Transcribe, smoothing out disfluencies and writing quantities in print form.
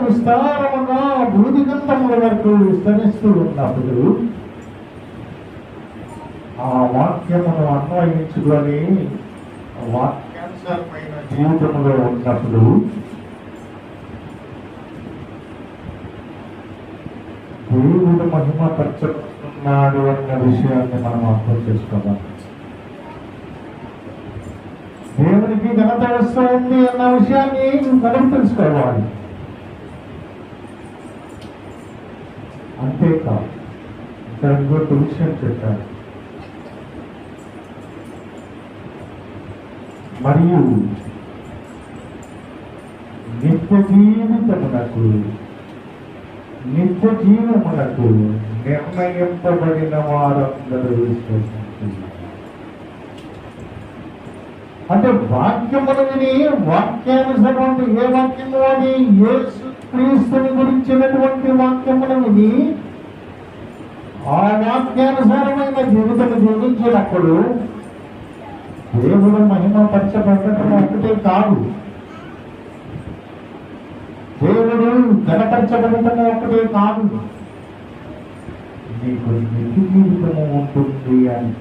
విస్తారముగా భూదిగంతముల వరకు విస్తరిస్తూ ఉన్నప్పుడు ఆ వాక్యమును అన్వయించుకొని వాక్యానుసారమైన జీవితంలో ఉన్నప్పుడు దేవుడు మహిమపరచుకున్నాడు అన్న విషయాన్ని మనం అర్థం చేసుకోవాలి. దేవునికి ఘనత వస్తుంది అన్న విషయాన్ని మనం తెలుసుకోవాలి. అంతేకాదు, ఇక్కడ ఇంకొక విషయం చెప్పారు. మరియు నిత్య జీవితమునకు నిర్ణయింపబడిన వారందరూ విశ్వసించారు. అంటే వాక్యమును విని వాక్యానుసారమైన ఏ వాక్యము అని యేసు క్రీస్తుని గురించినటువంటి వాక్యమును విని ఆ వాక్యానుసారమైన జీవితం జీవించినప్పుడు దేవుడు మహిమపరచబడటం ఒకటే కాదు, దేవుడు ఘనపరచబడటం ఒకటే కాదు, నీకు నిత్య జీవితము ఉంటుంది అని